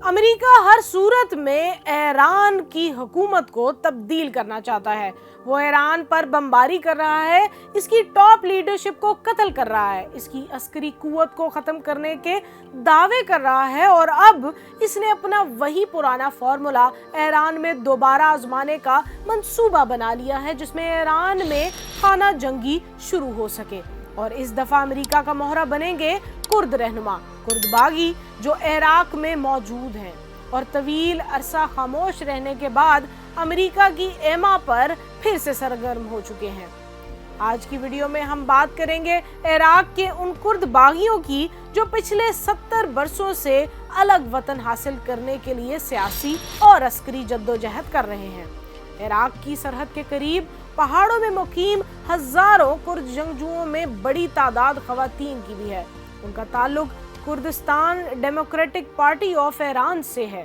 امریکہ ہر صورت میں ایران کی حکومت کو تبدیل کرنا چاہتا ہے۔ وہ ایران پر بمباری کر رہا ہے، اس کی ٹاپ لیڈرشپ کو قتل کر رہا ہے، اس کی عسکری قوت کو ختم کرنے کے دعوے کر رہا ہے، اور اب اس نے اپنا وہی پرانا فارمولا ایران میں دوبارہ آزمانے کا منصوبہ بنا لیا ہے، جس میں ایران میں خانہ جنگی شروع ہو سکے۔ اور اس دفعہ امریکہ کا مہرہ بنیں گے کرد رہنما، کرد باغی، جو عراق میں موجود ہیں اور طویل عرصہ خاموش رہنے کے بعد امریکہ کی ایما پر پھر سے سرگرم ہو چکے ہیں۔ آج کی ویڈیو میں ہم بات کریں گے عراق کے ان کرد باغیوں کی جو پچھلے 70 برسوں سے الگ وطن حاصل کرنے کے لیے سیاسی اور عسکری جدوجہد کر رہے ہیں۔ عراق کی سرحد کے قریب پہاڑوں میں مقیم ہزاروں کرد جنگجوؤں میں بڑی تعداد خواتین کی بھی ہے۔ ان کا تعلق Kurdistan democratic party of Iran سے ہے۔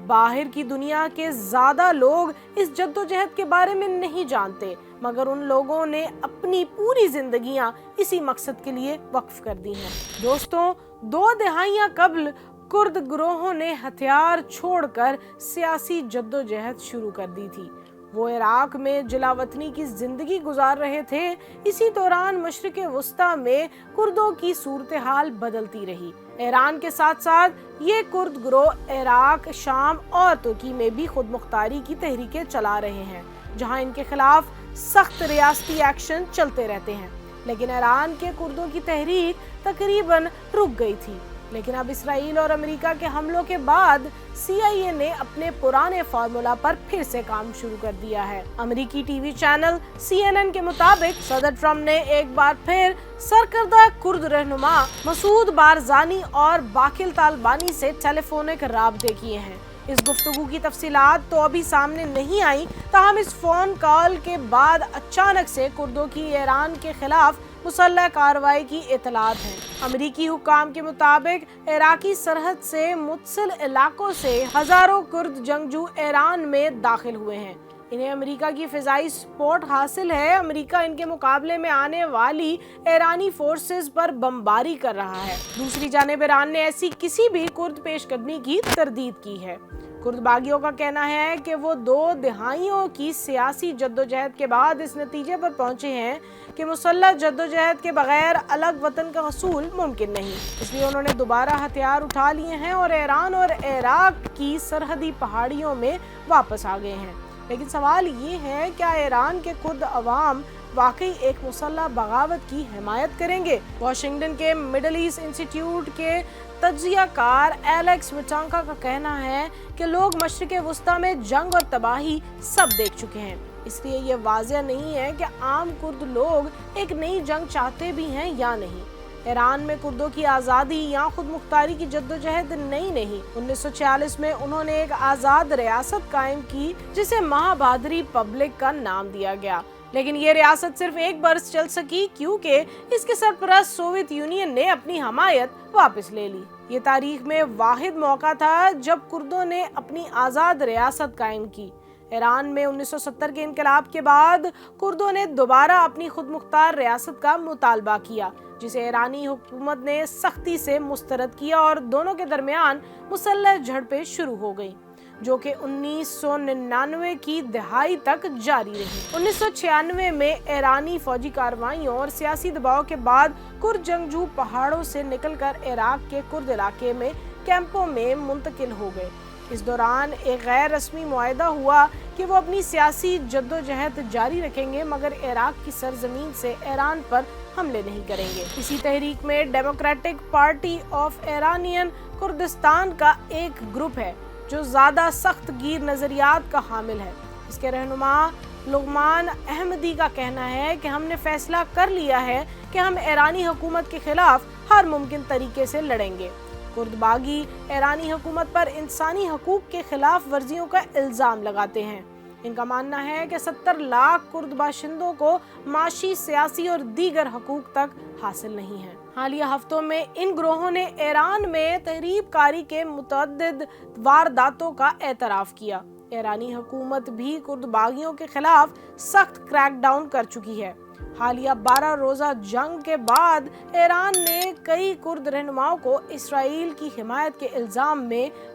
باہر کی دنیا کے زیادہ لوگ اس جدوجہد کے بارے میں نہیں جانتے، مگر ان لوگوں نے اپنی پوری زندگیاں اسی مقصد کے لیے وقف کر دی ہیں۔ دوستوں، 2 دہائیاں قبل کرد گروہوں نے ہتھیار چھوڑ کر سیاسی جدوجہد شروع کر دی تھی۔ وہ عراق میں جلا وطنی کی زندگی گزار رہے تھے۔ اسی دوران مشرق وسطیٰ میں کردوں کی صورتحال بدلتی رہی۔ ایران کے ساتھ ساتھ یہ کرد گروہ عراق، شام اور ترکی میں بھی خود مختاری کی تحریکیں چلا رہے ہیں، جہاں ان کے خلاف سخت ریاستی ایکشن چلتے رہتے ہیں۔ لیکن ایران کے کردوں کی تحریک تقریباً رک گئی تھی۔ لیکن اب اسرائیل اور امریکہ کے حملوں کے بعد CIA نے اپنے پرانے فارمولا پر پھر سے کام شروع کر دیا ہے۔ امریکی ٹی وی چینل CNN کے مطابق صدر ٹرمپ نے ایک بار پھر سرکردہ کرد رہنما مسعود بارزانی اور باقر طالبانی سے ٹیلی فونک رابطے کیے ہیں۔ اس گفتگو کی تفصیلات تو ابھی سامنے نہیں آئیں، تاہم اس فون کال کے بعد اچانک سے کردوں کی ایران کے خلاف مسلح کارروائی کی اطلاعات ہیں۔ امریکی حکام کے مطابق عراقی سرحد سے متصل علاقوں سے ہزاروں کرد جنگجو ایران میں داخل ہوئے ہیں۔ انہیں امریکہ کی فضائی سپورٹ حاصل ہے۔ امریکہ ان کے مقابلے میں آنے والی ایرانی فورسز پر بمباری کر رہا ہے۔ دوسری جانب ایران نے ایسی کسی بھی کرد پیش قدمی کی تردید کی ہے۔ کرد باغیوں کا کہنا ہے کہ وہ 2 دہائیوں کی سیاسی جدوجہد کے بعد اس نتیجے پر پہنچے ہیں کہ مسلح جدوجہد کے بغیر الگ وطن کا حصول ممکن نہیں۔ اس لیے انہوں نے دوبارہ ہتھیار اٹھا لیے ہیں اور ایران اور عراق کی سرحدی پہاڑیوں میں واپس آ گئے ہیں۔ لیکن سوال یہ ہے، کیا ایران کے کرد عوام واقعی ایک مسلح بغاوت کی حمایت کریں گے؟ واشنگٹن کے مڈل ایسٹ انسٹی ٹیوٹ کے تجزیہ کار ایلیکس وٹانکا کا کہنا ہے کہ لوگ مشرق وسطیٰ میں جنگ اور تباہی سب دیکھ چکے ہیں، اس لیے یہ واضح نہیں ہے کہ عام کرد لوگ ایک نئی جنگ چاہتے بھی ہیں یا نہیں۔ ایران میں کردوں کی آزادی یا خود مختاری کی جدوجہد نئی نہیں۔ 1946 میں انہوں نے ایک آزاد ریاست قائم کی جسے مہابادر ریپبلک کا نام دیا گیا، لیکن یہ ریاست صرف 1 برس چل سکی کیونکہ اس کے سرپرست سوویت یونین نے اپنی حمایت واپس لے لی۔ یہ تاریخ میں واحد موقع تھا جب کردوں نے اپنی آزاد ریاست قائم کی۔ ایران میں 1970 کے انقلاب کے بعد کردوں نے دوبارہ اپنی خود مختار ریاست کا مطالبہ کیا، جسے ایرانی حکومت نے سختی سے مسترد کیا اور دونوں کے درمیان مسلح جھڑپیں شروع ہو گئیں، جو کہ 1999 کی دہائی تک جاری رہی۔ 1996 میں ایرانی فوجی کارروائیوں اور سیاسی دباؤ کے بعد کرد جنگجو پہاڑوں سے نکل کر عراق کے کرد علاقے میں کیمپوں میں منتقل ہو گئے۔ اس دوران ایک غیر رسمی معاہدہ ہوا کہ وہ اپنی سیاسی جدوجہد جاری رکھیں گے، مگر عراق کی سرزمین سے ایران پر حملے نہیں کریں گے۔ اسی تحریک میں democratic party of Iranian Kurdistan کا ایک گروپ ہے جو زیادہ سخت گیر نظریات کا حامل ہے۔ اس کے رہنما لقمان احمدی کا کہنا ہے کہ ہم نے فیصلہ کر لیا ہے کہ ہم ایرانی حکومت کے خلاف ہر ممکن طریقے سے لڑیں گے۔ کرد باغی ایرانی حکومت پر انسانی حقوق کے خلاف ورزیوں کا الزام لگاتے ہیں۔ ان کا ماننا ہے کہ 70 لاکھ کرد باشندوں کو معاشی، سیاسی اور دیگر حقوق تک حاصل نہیں ہے۔ حالیہ ہفتوں میں ان گروہوں نے ایران میں تخریب کاری کے متعدد وارداتوں کا اعتراف کیا۔ ایرانی حکومت بھی کرد باغیوں کے خلاف سخت کریک ڈاؤن کر چکی ہے۔ حالیہ 12 روزہ جنگ کے بعد ایران نے کئی کرد رہنماؤں کو اسرائیل کی حمایت کے الزام میں